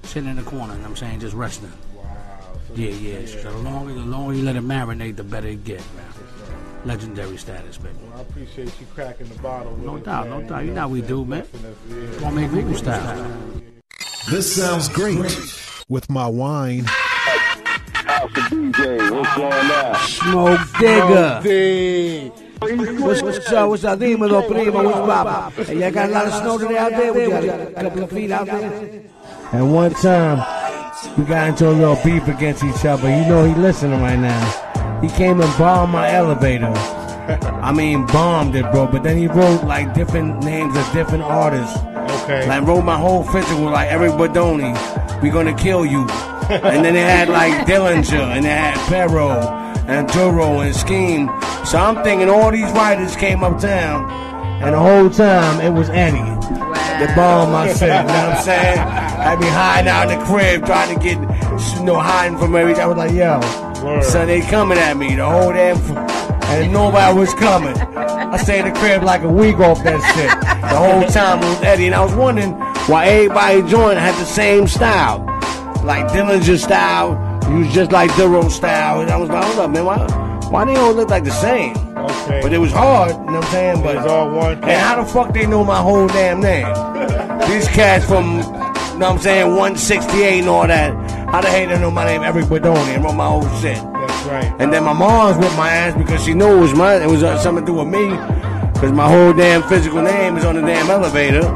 Sitting in the corner, you know what I'm saying? Just resting. Wow. So Yeah. So the longer you let it marinate, the better it get, man. Legendary status, baby. Well, I appreciate you cracking the bottle with No us, doubt. man. You know how we do, man. Gourmet Grooves style. This sounds great with my wine. House of DJ, what's going on? Smoke digger. What's up? Dímelo, primo. What's up? Hey, y'all got a lot of snow today out there? We got a couple of feet out there? And one time, we got into a little beef against each other. You know he listening right now. He came and bombed my elevator. I mean, bombed it, bro. But then he wrote, like, different names of different artists. Okay. Like, wrote my whole physical, like, Eric Bourdony, we gonna kill you. And then they had, like, Dillinger, and they had Perro, and Duro, and Scheme. So I'm thinking all these writers came uptown, and the whole time, it was Eddie. That bombed my shit, you know what I'm saying? I'd be hiding out in the crib, trying to get, hiding from everything. I was like, yo, son, they coming at me the whole damn, and nobody was coming. I stayed in the crib like a week off that shit. The whole time it was Eddie, and I was wondering why everybody joined had the same style. Like Dillinger style, he was just like Duro style. And I was like, hold up, man, why they all look like the same? Okay. But it was hard, you know what I'm saying? But it was all one cat. And how the fuck they know my whole damn name? These cats from, you know what I'm saying, 168 and all that. How the hell they know my name, Eric Bourdony, and wrote my whole shit? That's right. And then my mom's with my ass because she knew it was something to do with me. Because my whole damn physical name is on the damn elevator.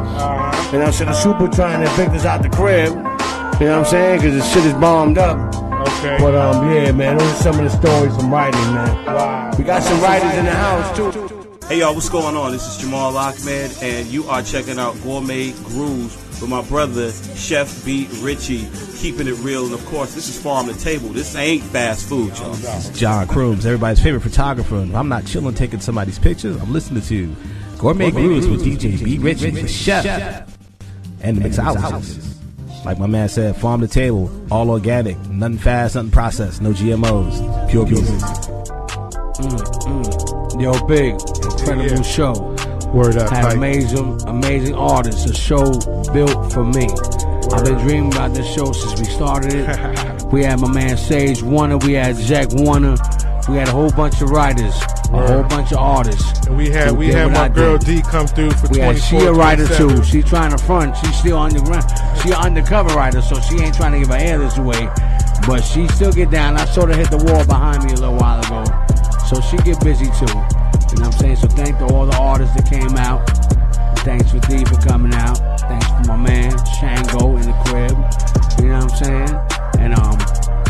And I said, the super trying to evict us out the crib. You know what I'm saying? Because the shit is bombed up. Okay. But yeah, man, those are some of the stories from writing, man. Wow. We got some writers in the house too. Hey y'all, what's going on? This is Jamal Ahmed, and you are checking out Gourmet Grooves with my brother Chef B. Richie, keeping it real. And of course, this is Farm to Table. This ain't fast food, y'all. This is John Crooms, everybody's favorite photographer. If I'm not chilling taking somebody's pictures, I'm listening to Gourmet Grooves with DJ B. Richie, the chef, and the mixologist. Like my man said, farm to table, all organic, nothing fast, nothing processed, no GMOs, pure music. Yo, big, incredible show. Word up. Had amazing artists. A show built for me. I've been dreaming about this show since we started it. We had my man Sage Warner. We had Jack Warner. We had a whole bunch of writers, a whole bunch of artists. And we had my girl D come through for 24. We had she a writer too. She trying to front. She's still underground. She an undercover writer, so she ain't trying to give her alias away. But she still get down. I saw her hit the wall behind me a little while ago. So she get busy too. You know what I'm saying? So thank to all the artists that came out. Thanks for D for coming out. Thanks for my man Shango in the crib. You know what I'm saying? And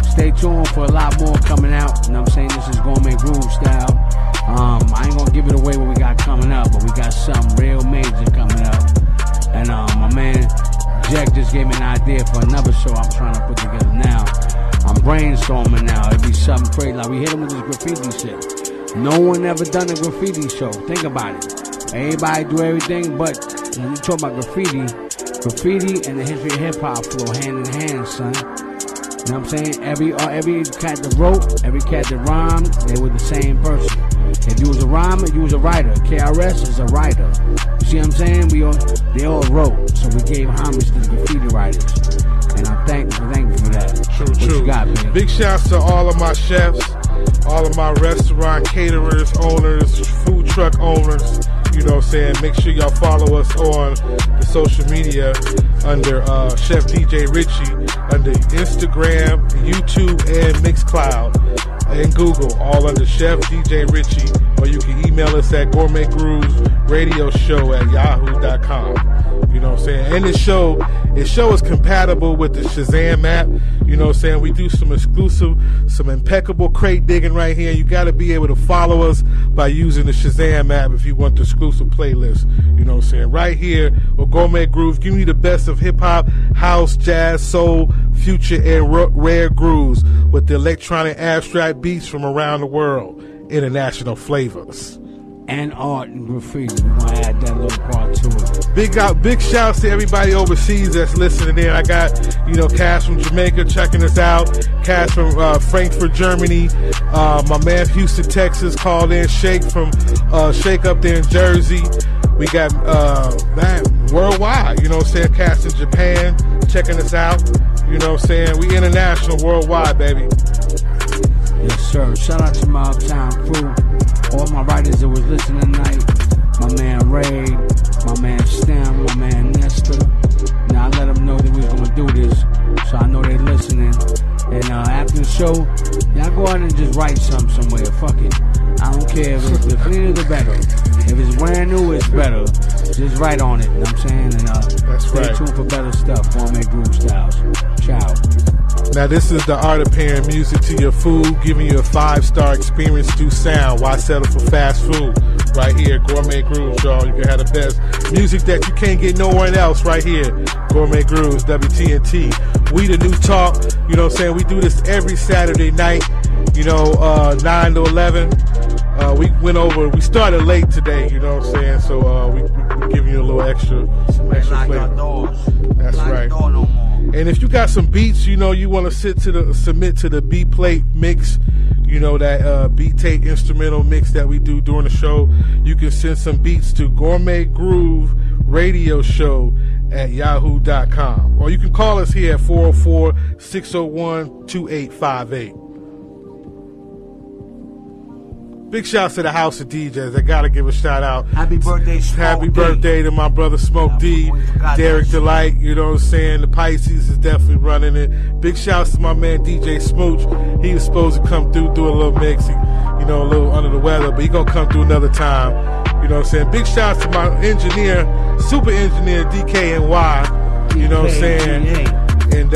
stay tuned for a lot more coming out. You know what I'm saying? This is Gourmet Groove style. I ain't gonna give it away what we got coming up, but we got something real major coming up. And my man Jack just gave me an idea for another show I'm trying to put together now. I'm brainstorming now. It'd be something crazy. Like we hit him with this graffiti shit. No one ever done a graffiti show. Think about it. Everybody do everything, but when you talk about graffiti and the history of hip hop flow hand in hand, son. You know what I'm saying? Every cat that wrote, every cat that rhymed, they were the same person. If you was a rhymer, you was a writer. KRS is a writer. You see what I'm saying? They all wrote, so we gave homage to the graffiti writers. And I'm thankful for that. True. You got, man? Big shouts to all of my chefs, all of my restaurant caterers, owners, food truck owners. You know what I'm saying? Make sure y'all follow us on the social media under Chef DJ Richie, under Instagram, YouTube, and Mixcloud, and Google, all under Chef DJ Richie. Or you can email us at gourmetgroovesradioshow@yahoo.com. You know what I'm saying? And this show is compatible with the Shazam app. You know what I'm saying? We do some exclusive, some impeccable crate digging right here. You got to be able to follow us by using the Shazam app if you want the exclusive playlist. You know what I'm saying? Right here with Gourmet Grooves, giving you the best of hip-hop, house, jazz, soul, future, and rare grooves with the electronic abstract beats from around the world. International flavors. And art and graffiti. We're going to add that little part to it. Big shouts to everybody overseas that's listening in. I got, Cass from Jamaica checking us out. Cass from Frankfurt, Germany. My man from Houston, Texas called in. Shake from Shake up there in Jersey. We got, worldwide. You know what I'm saying? Cass in Japan checking us out. You know what I'm saying? We international, worldwide, baby. Yes, sir. Shout out to my Uptown crew. All my writers that was listening tonight. My man Ray, my man Stem, my man Nestor. Now I let them know that we was going to do this, so I know they listening. And after the show, y'all go out and just write something somewhere. Fuck it. I don't care if it's the cleaner the better. If it's brand new, it's better. Just write on it, you know what I'm saying? And stay tuned for better stuff. Gourmet Groove Styles. Ciao. Now this is the art of pairing music to your food, giving you a 5-star experience through sound. Why settle for fast food? Right here, Gourmet Grooves, y'all. You can have the best music that you can't get nowhere else right here. Gourmet Grooves, WTNT. We the new talk, you know what I'm saying? We do this every Saturday night, 9 to 11. We started late today, you know what I'm saying? So we're giving you a little extra flavor. That's right. And if you got some beats, you want to submit to the beat plate mix, that beat tape instrumental mix that we do during the show, you can send some beats to Gourmet Groove Radio Show at yahoo.com. Or you can call us here at 404-601-2858. Big shouts to the House of DJs. I gotta give a shout out. Happy birthday, Smoke Happy D. birthday to my brother Smoke D, Derek Delight. You know what I'm saying? The Pisces is definitely running it. Big shouts to my man DJ Smooch. He was supposed to come through, do a little mix. A little under the weather, but he gonna come through another time. You know what I'm saying? Big shouts to my engineer, super engineer DKNY. You know what I'm saying? And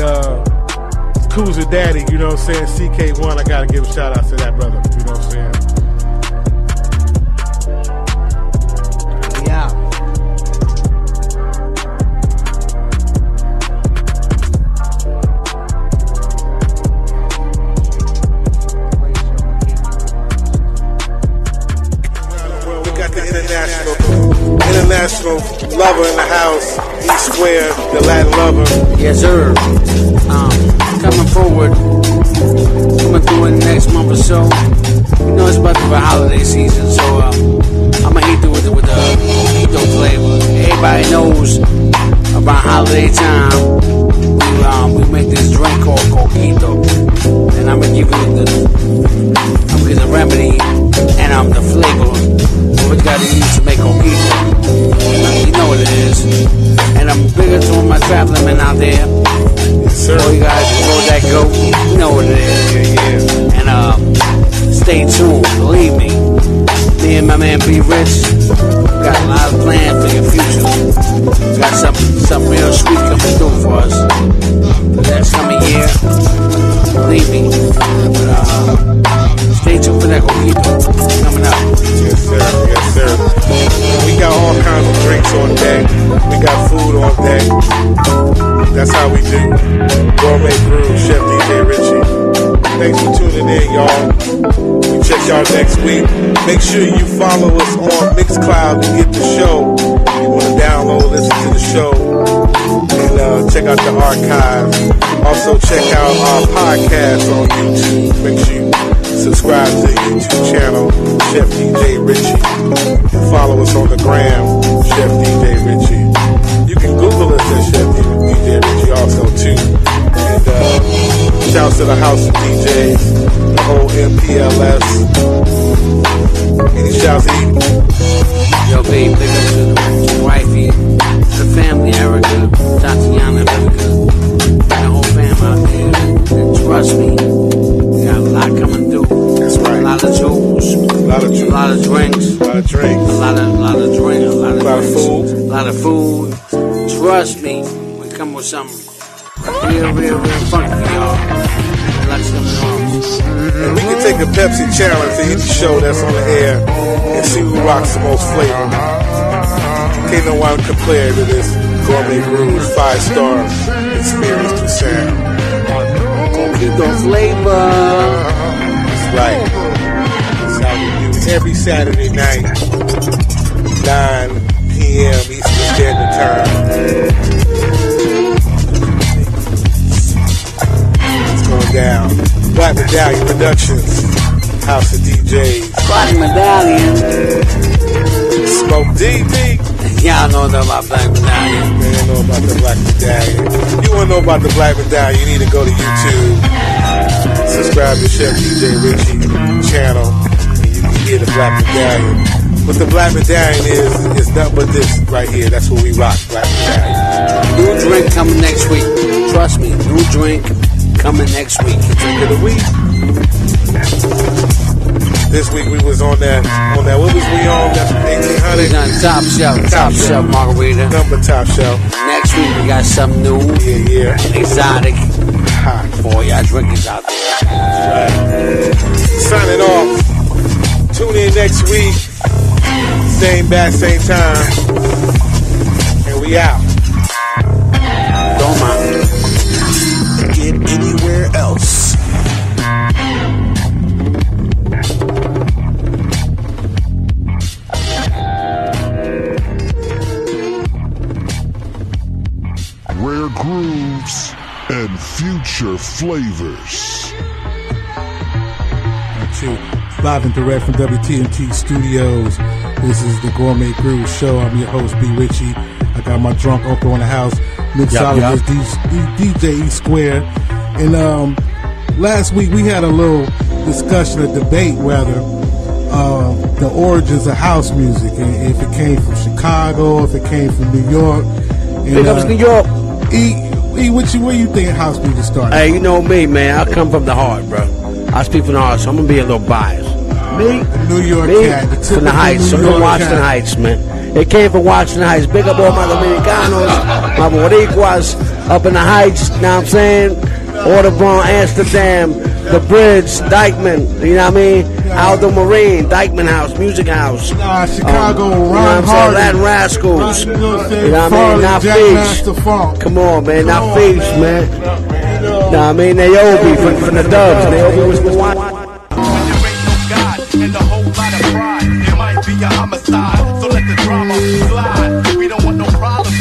Kooza Daddy. You know what I'm saying? CK1. I gotta give a shout out to that brother. You know what I'm saying? International lover in the house, E-Square, the Latin lover. Yes, sir. Coming forward, coming through in the next month or so. It's about to be holiday season, so I'm gonna eat with the mojito flavor. Everybody knows about holiday time. We make this drink called coquito, and I'm gonna give you the remedy and the flavor. What you gotta use to make coquito. You know what it is. And I'm bigger to my traveling men out there. Yes, sir. All you guys roll that goat. You know what it is. Yeah. And Stay tuned, believe me. Me and my man B Rich got a lot of plans for your future. Got something real sweet coming through for us for that summer year. Believe me. Stay tuned for that coming up. Yes, sir. Yes, sir. We got all kinds of drinks on deck. We got food on deck. That's how we do. Gourmet Grooves, Chef DJ Richie. Thanks for tuning in, y'all. We check y'all next week. Make sure you follow us on Mixcloud to get the show. You want to download, listen to the show, and check out the archive. Also, check out our podcast on YouTube. Make sure you subscribe to the YouTube channel, Chef DJ Richie. And follow us on the gram, Chef DJ Richie. You can Google us at Chef DJ Richie also, too. And shouts to the House of DJs, the whole MPLS. Any shouts to you? Yo, babe, big up to the wifey, the family, Erica, Tatiana, Erica, the whole family out there. And trust me, we got a lot coming through. That's right. A lot of jewels, a lot of drinks, a lot of drinks, a lot of drink, a lot of food, a lot of food. Trust me, we come with something real funky, y'all. Lots coming on. And we can take a Pepsi challenge to any show that's on the air and see who rocks the most flavor. Can't no one compare to this Gourmet Grooves 5-star experience to sound. Gonna keep the flavor. That's right. That's how we do every Saturday night, 9 p.m. Eastern Standard Time. It's going down. Black Medallion Productions, House of DJs. Black Medallion. Smoke DD. Y'all know about Black Medallion. Man, you know about the Black Medallion. You want to know about the Black Medallion, you need to go to YouTube. Subscribe to Chef DJ Richie channel, and you can hear the Black Medallion. What the Black Medallion is nothing but this right here. That's what we rock, Black Medallion. New drink coming next week. Trust me, new drink coming next week. The drink of the week. This week we was on that. What was we on? That's 1800. He's on Top Shelf margarita. Number Top Shelf. Next week we got something new. Yeah. Exotic. Boy, y'all drinkers out there. Right. Signing off. Tune in next week. Same bat, same time. And we out. Don't mind. Get anywhere else. Rare grooves and future flavors. Live and direct from WTMT Studios. This is the Gourmet Grooves Show. I'm your host, B. Richie. I got my drunk uncle in the house, MixologistDjESquare. And last week we had a little discussion, a debate rather, the origins of house music, and if it came from Chicago, if it came from New York. And, Big ups New York. Where you think house music started? Hey, you know me, man. I come from the heart, bro. I speak from the heart, so I'm gonna be a little biased. Me, New York cat, from the Heights. So from Washington Heights, man. It came from Washington Heights. Big up all my Dominicanos, my Boricuas up in the Heights. Now I'm saying, Audubon, Amsterdam, the Bridge, Dykeman. You know what I mean? Aldo Marine, Dykeman House, Music House. Chicago, Ron Hardy, Latin Rascals. You know what I mean? Not Fish. Come on, man. Not Fish, man. You know what I mean? Naomi from the Dubs. Naomi was the one. And a whole lot of pride. It might be a homicide, so let the drama slide. We don't want no problems.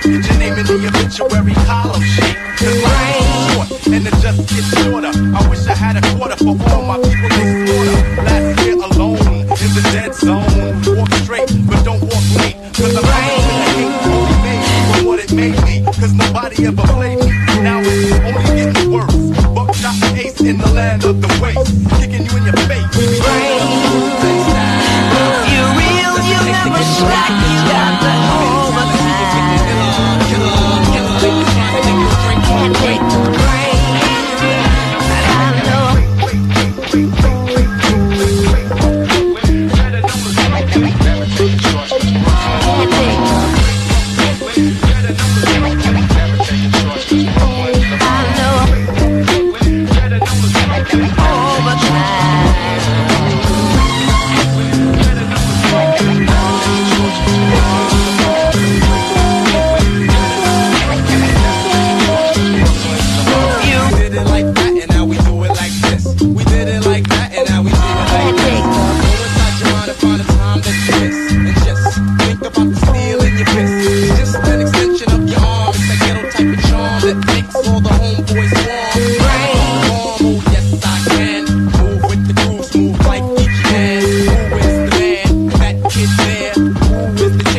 Get your name in the obituary column sheet. Cause life is short, and it just gets shorter. I wish I had a quarter for all my people they slaughter. Last year alone, in the dead zone. Walk straight, but don't walk late. Cause I'm lying to the hate only made from what it made me. Cause nobody ever played me. Now it's only getting worse. Buckshot and ace in the land of the waste. Kicking you in your face.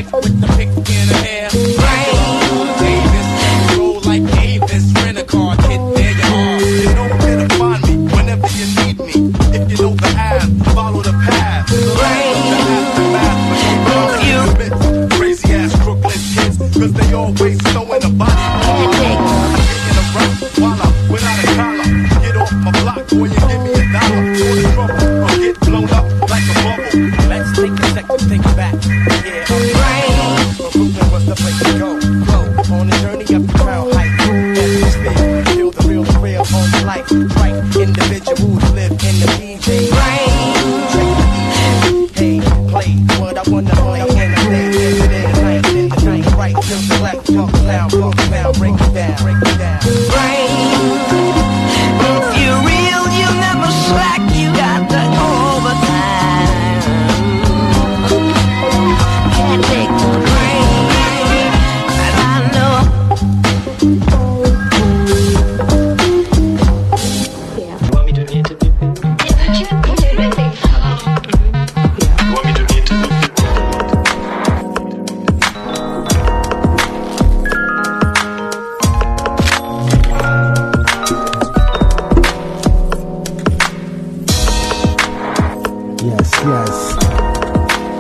life with the pick in the hair. Davis, roll like Davis, rent a car, kid, there you are. You know where to find me whenever you need me. If you know the path, follow the path. Crazy ass Brooklyn kids, cause they always throwing a body on my in a rock, voila, without a collar. Get off my block, or you give me $1 for the trouble, or get blown up like a bubble. Let's take a sec to think back. Yeah, but Brooklyn was the place to go. On the journey up the Crown Heights, as we spin, feel the real thrill on the life. Right, individuals live in the DJ. Hey, play what I wanna play in the day, in the night, in the night, right to the left, talk loud, break it down, break it down. If you're real, you never slack, you got the overtime. Can't take the rain, and I know. You want me to need to be? Yes.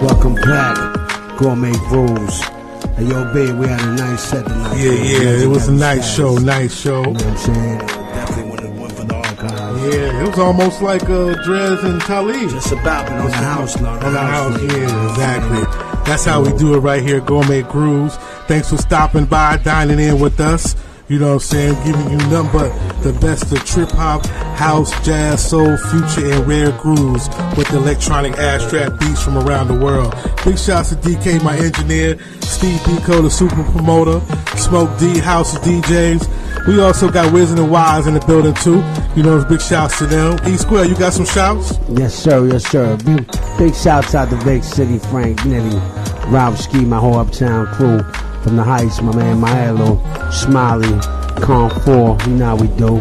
Welcome back, Gourmet Grooves. Hey, yo, babe, we had a nice set tonight. Yeah, it was a nice show. You know what I'm saying? Definitely one for the archives. Yeah, it was almost like Drez and Khalid. Just about, but on the house, Lord. On the house, yeah, exactly. That's how we do it right here, Gourmet Grooves. Thanks for stopping by, dining in with us. You know what I'm saying? Giving you nothing but the best of trip-hop, house, jazz, soul, future, and rare grooves with electronic abstract beats from around the world. Big shouts to DK, my engineer, Steve Biko, the super promoter, Smoke D, House of DJs. We also got Wizard and Wise in the building, too. You know, big shouts to them. E-Square, you got some shouts? Yes, sir. Big shouts out to Big City, Frank, Nitty, Ralph Ski, my whole Uptown crew. From the Heights, my man Maelo, Smiley, Con 4, you know how we do.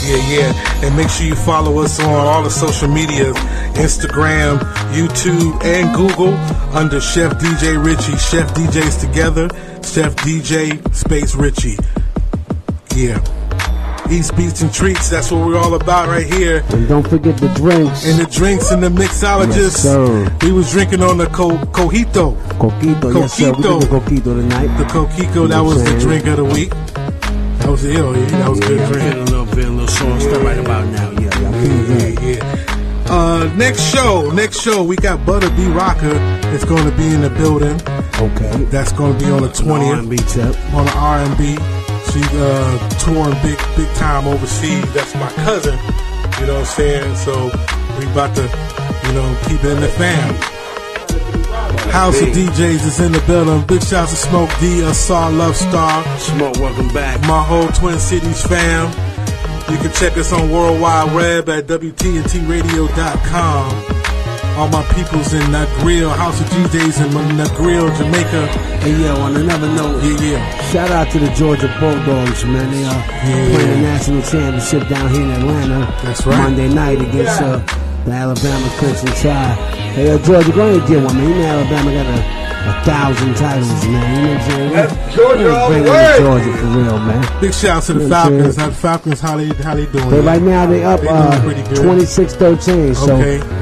Yeah. And make sure you follow us on all the social medias, Instagram, YouTube, and Google under Chef DJ Richie. Chef DJs together, Chef DJ space Richie. Yeah. Eats, beats, and treats. That's what we're all about right here. And don't forget the drinks. And the drinks and the mixologists. Yes, sir. We was drinking on the Coquito. Yes, sir. We did the Coquito tonight. The Coquito, that was the drink of the week. That was it. That was a good drink. A little sore stuff right about now. Yeah. Next show, we got Butter B Rocker. It's going to be in the building. Okay. That's going to be on the 20th. R&B tip. On the R&B. She's touring big time overseas. That's my cousin. You know what I'm saying? So we about to, keep it in the fam. House of DJs is in the building. Big shouts to Smoke D, Asar, Love Star. Smoke, welcome back. My whole Twin Cities fam. You can check us on World Wide Web at WTNTradio.com. All my peoples in Negril, House of DJs in Negril, Jamaica. Hey, yo, on another note, shout out to the Georgia Bulldogs, man. They are playing the national championship down here in Atlanta. That's right. Monday night against the Alabama Crimson Tide. Hey, yo, Georgia, go ahead and get one, man. You know Alabama got 1,000 titles, man. You know what I'm saying? That's Georgia all the way. Georgia for real, man. Big shout out to the Falcons. How the Falcons, how they doing? But right now they up 26-13. So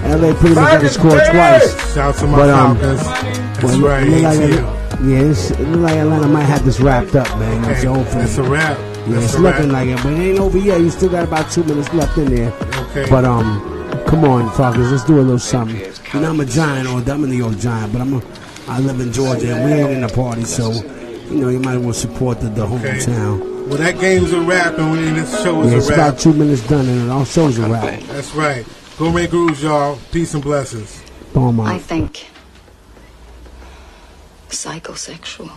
LA pretty much got to score twice. Shout out to my Falcons. That's right. It looks like Atlanta might have this wrapped up, man. That's a wrap. Yeah, it's looking like it, but it ain't over yet. You still got about 2 minutes left in there. Okay. But come on, Falcons, let's do a little something. You know, I'm a Giant, or I'm a New York Giant, but I live in Georgia, and we ain't in the party, so you might want to support the hometown. Well, that game's a wrap, and this show is a wrap. It's about 2 minutes done, and all show's a wrap. That's right. Gourmet Grooves, y'all. Peace and blessings. Boom, I think psychosexual.